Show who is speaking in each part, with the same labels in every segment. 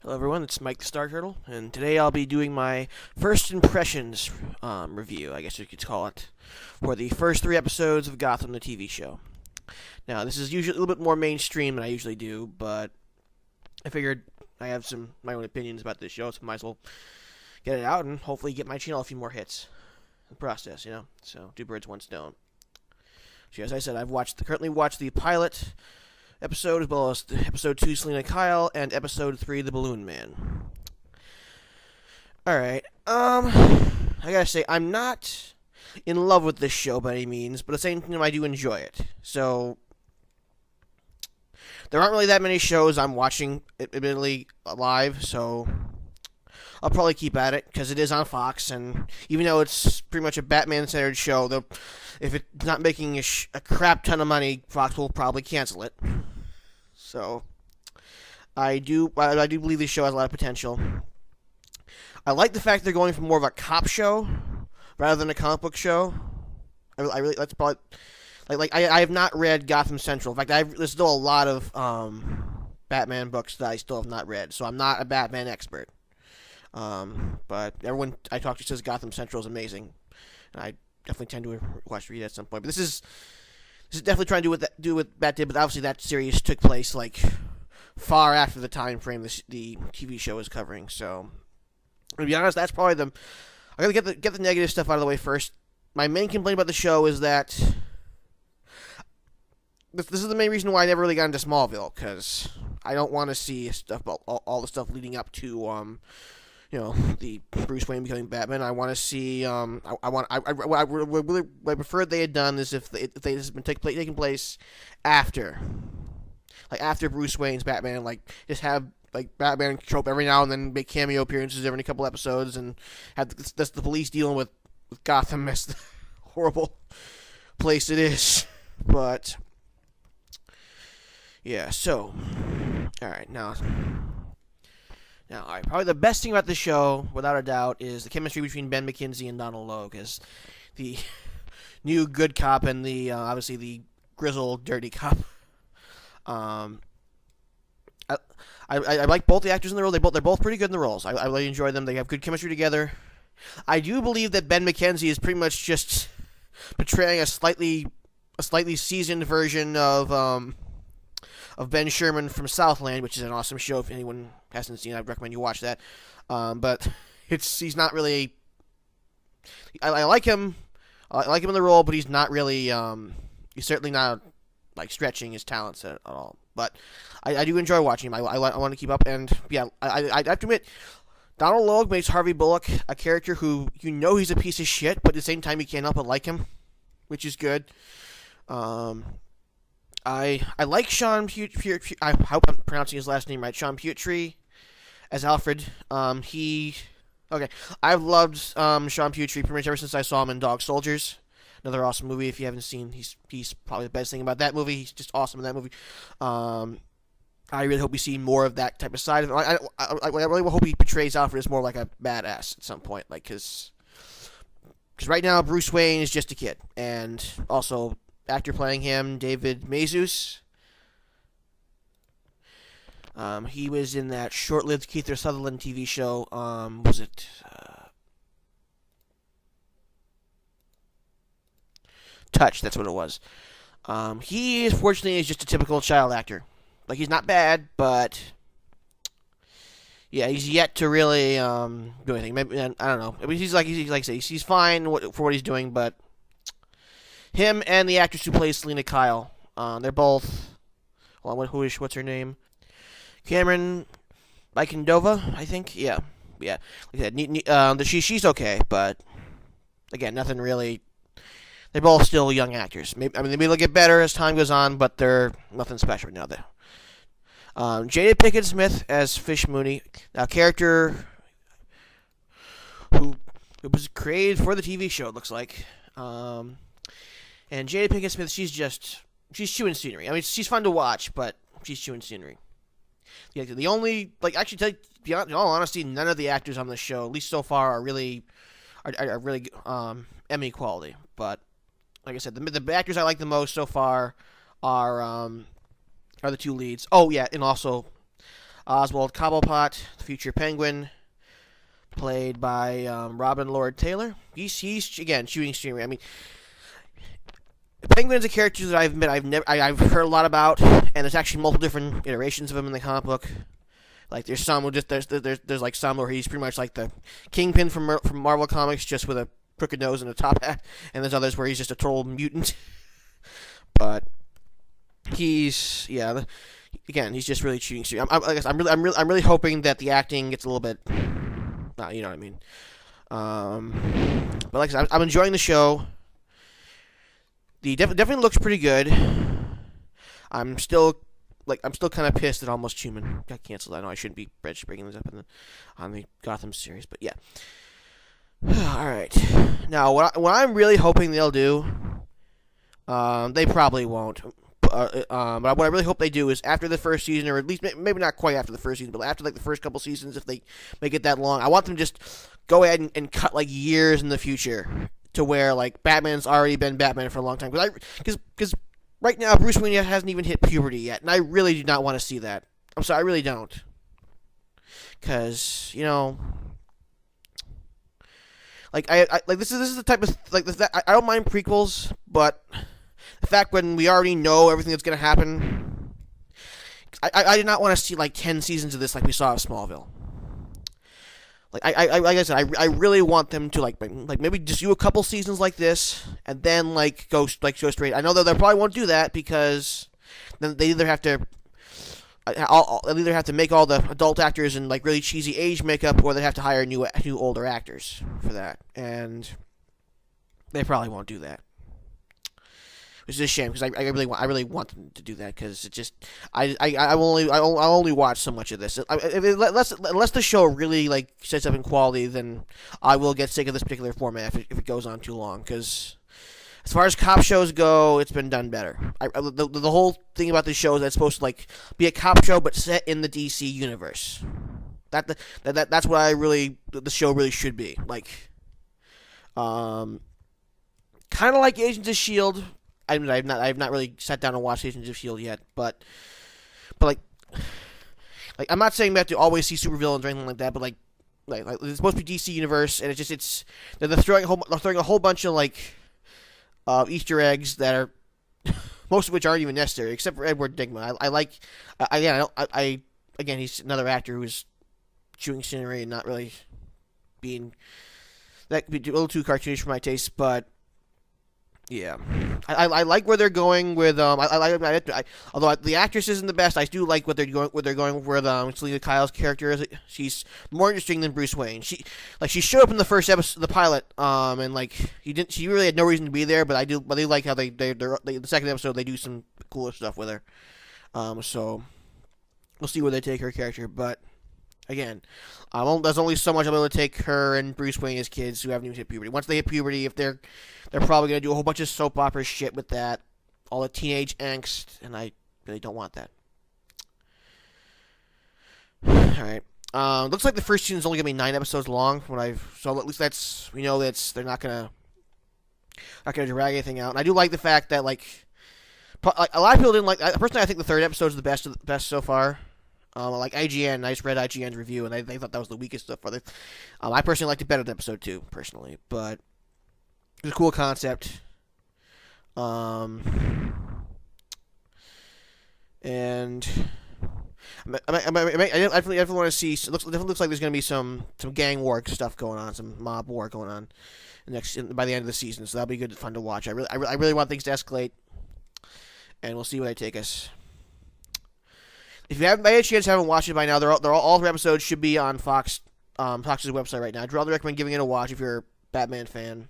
Speaker 1: Hello everyone, it's Mike the Star Turtle, and today I'll be doing my first impressions review, I guess you could call it, for the first 3 episodes of Gotham, the TV show. Now, this is usually a little bit more mainstream than I usually do, but I figured I have my own opinions about this show, so I might as well get it out and hopefully get my channel a few more hits in the process, So, two birds, one stone. So, as I said, I've currently watched the pilot episode, as well as episode 2, Selena Kyle, and episode 3, The Balloon Man. Alright, I gotta say, I'm not in love with this show by any means, but at the same time, I do enjoy it. So, there aren't really that many shows I'm watching, admittedly, live, so I'll probably keep at it, because it is on Fox, and even though it's pretty much a Batman-centered show, if it's not making a crap ton of money, Fox will probably cancel it. So, I do believe this show has a lot of potential. I like the fact they're going for more of a cop show rather than a comic book show. I really that's probably I have not read Gotham Central. In fact, there's still a lot of Batman books that I still have not read, so I'm not a Batman expert. But everyone I talk to says Gotham Central is amazing, and I definitely tend to read it at some point. But this is definitely trying to do what Bat did, but obviously that series took place far after the time frame the TV show is covering. So, to be honest, that's probably I gotta get the negative stuff out of the way first. My main complaint about the show is that this is the main reason why I never really got into Smallville, because I don't want to see stuff about all the stuff leading up to the Bruce Wayne becoming Batman. I want to see. I prefer they had done this if they this had been taking place after, after Bruce Wayne's Batman. Just have Batman show up every now and then, make cameo appearances every couple episodes, and have the police dealing with Gotham as the horrible place it is. But yeah, so all right now. Now, probably the best thing about the show, without a doubt, is the chemistry between Ben McKenzie and Donald Logue as the new good cop and obviously the grizzled, dirty cop. I like both the actors in the role. They're both pretty good in the roles. I really enjoy them. They have good chemistry together. I do believe that Ben McKenzie is pretty much just portraying a slightly seasoned version of Ben Sherman from Southland, which is an awesome show. If anyone hasn't seen it, I'd recommend you watch that. But he's not really. I like him. I like him in the role, but he's not really. He's certainly not stretching his talents at all. But I do enjoy watching him. I want to keep up, and yeah, I have to admit, Donald Logue makes Harvey Bullock a character who he's a piece of shit, but at the same time you can't help but like him, which is good. I like Sean Putri. I hope I'm pronouncing his last name right. Sean Putri as Alfred. I've loved Sean Putri pretty much ever since I saw him in Dog Soldiers. Another awesome movie. If you haven't seen, he's probably the best thing about that movie. He's just awesome in that movie. I really hope we see more of that type of side of him. I really hope he portrays Alfred as more like a badass at some point, because right now Bruce Wayne is just a kid, and also actor playing him, David Mazouz. He was in that short-lived Kiefer Sutherland TV show. Was it Touch? That's what it was. He fortunately is just a typical child actor. He's not bad, but yeah, he's yet to really do anything. Maybe I don't know. I mean, he's fine for what he's doing, but him and the actress who plays Selena Kyle, they're both. What's her name? Cameron Bikendova, I think. Yeah. Like I said, she's okay, but again, nothing really. They're both still young actors. Maybe they'll get better as time goes on, but they're nothing special right now. Jada Pinkett Smith as Fish Mooney, a character who was created for the TV show. It looks like. And Jada Pinkett Smith, she's chewing scenery. I mean, she's fun to watch, but she's chewing scenery. Yeah, the only to be honest, in all honesty, none of the actors on the show, at least so far, are really Emmy quality. But like I said, the actors I like the most so far are the two leads. Oh yeah, and also Oswald Cobblepot, the future Penguin, played by Robin Lord Taylor. He's again shooting streamer. I mean, Penguin's a character that I've heard a lot about, and there's actually multiple different iterations of him in the comic book. Like there's some there's like some where he's pretty much like the Kingpin from Marvel Comics, just with a crooked nose and a top hat, and there's others where he's just a total mutant. But he's he's just really shooting streamer. I'm really hoping that the acting gets a little bit, you know what I mean. But like I said, I'm enjoying the show. The definitely looks pretty good. I'm still kind of pissed that Almost Human got canceled. I know I shouldn't be bringing this up on the Gotham series, but yeah. All right. Now, what I'm really hoping they'll do, they probably won't. But what I really hope they do is after the first season, or at least maybe not quite after the first season, but after like the first couple seasons, if they make it that long, I want them to just go ahead and cut like years in the future to where like Batman's already been Batman for a long time. Because right now Bruce Wayne hasn't even hit puberty yet, and I really do not want to see that. I'm sorry, I really don't. Because like I like this is the type of like this, I don't mind prequels, but the fact when we already know everything that's gonna happen, I did not want to see like 10 seasons of this like we saw of Smallville. Like like I said, I really want them to like maybe just do a couple seasons like this and then like go straight. I know that they probably won't do that because then they either have to make all the adult actors in like really cheesy age makeup, or they have to hire new older actors for that, and they probably won't do that. Which is a shame because I really want them to do that because it just I'll only watch so much of this. Unless the show really like sets up in quality, then I will get sick of this particular format if it goes on too long. Because as far as cop shows go, it's been done better. The whole thing about this show is that it's supposed to like be a cop show but set in the DC universe. That's what the show really should be like. Kind of like Agents of S.H.I.E.L.D. I've not really sat down and watched Agents of S.H.I.E.L.D. yet, but like I'm not saying we have to always see supervillains or anything like that, but like it's supposed to be DC universe, and they're throwing a whole bunch of like Easter eggs that are most of which aren't even necessary, except for Edward Nygma. Again he's another actor who's chewing scenery and not really being that could be a little too cartoonish for my taste, but. Yeah, I like where they're going with although the actress isn't the best, I do like what they're going with Selena Kyle's character. She's more interesting than Bruce Wayne. She showed up in the first episode, the pilot, and like she really had no reason to be there, but I do like how they the second episode they do some cooler stuff with her. So we'll see where they take her character, but. Again, there's only so much I'm able to take her and Bruce Wayne as kids who haven't even hit puberty. Once they hit puberty, if they're probably going to do a whole bunch of soap opera shit with that, all the teenage angst, and I really don't want that. Alright. Looks like the first season is only going to be 9 episodes long. So at least we know they're not going to drag anything out. And I do like the fact that like a lot of people didn't like. Personally, I think the third episode is the best so far. Like IGN, I just read IGN's review, and they thought that was the weakest stuff. I personally liked it better than episode 2, personally, but it's a cool concept. And I definitely want to see. It definitely looks like there's going to be some gang war stuff going on, some mob war going on by the end of the season. So that'll be good, fun to watch. I really want things to escalate, and we'll see where they take us. If you haven't, by any chance, haven't watched it by now, all 3 episodes should be on Fox's website right now. I'd rather recommend giving it a watch if you're a Batman fan.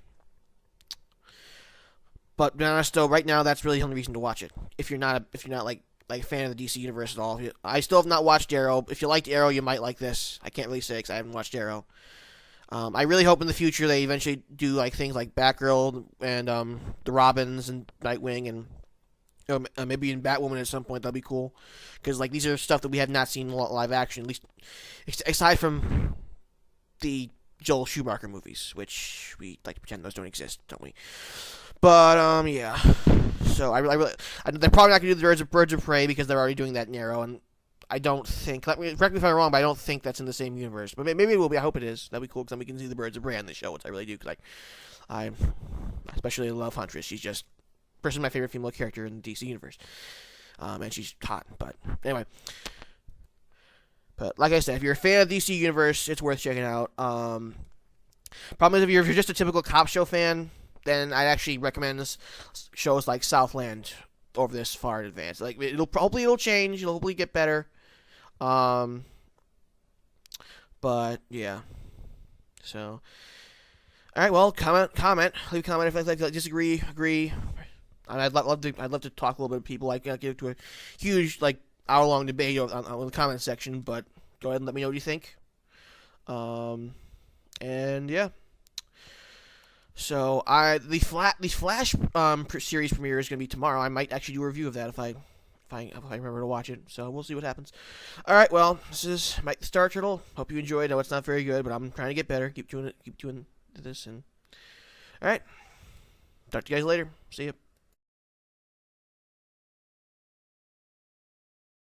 Speaker 1: But to be honest, though, right now that's really the only reason to watch it. If you're not like a fan of the DC universe at all, I still have not watched Arrow. If you liked Arrow, you might like this. I can't really say because I haven't watched Arrow. I really hope in the future they eventually do like things like Batgirl and the Robins and Nightwing and. Maybe in Batwoman at some point. That'll be cool because like these are stuff that we have not seen in live action, at least aside from the Joel Schumacher movies, which we like to pretend those don't exist, don't we? But yeah. So they're probably not gonna do the Birds of Prey because they're already doing that in Arrow, and I don't think. Correct me if I'm wrong, but I don't think that's in the same universe. But maybe it will be. I hope it is. That'd be cool because then we can see the Birds of Prey on the show, which I really do. Because I especially love Huntress. She's just personally my favorite female character in the DC universe. And she's hot. But anyway. But like I said, if you're a fan of the DC universe, it's worth checking out. Problem is, if you're just a typical cop show fan, then I'd actually recommend shows like Southland over this far in advance. Like hopefully it'll change. It'll hopefully get better. But yeah. So, all right. Well, comment. Leave a comment if you like disagree, agree. I'd love to talk a little bit with people. Like get to a huge hour-long debate on the comment section. But go ahead and let me know what you think. And yeah. So the Flash series premiere is going to be tomorrow. I might actually do a review of that if I remember to watch it. So we'll see what happens. All right, well, this is Mike the Star Turtle. Hope you enjoyed. I know it's not very good, but I'm trying to get better. Keep doing this, and all right. Talk to you guys later. See ya.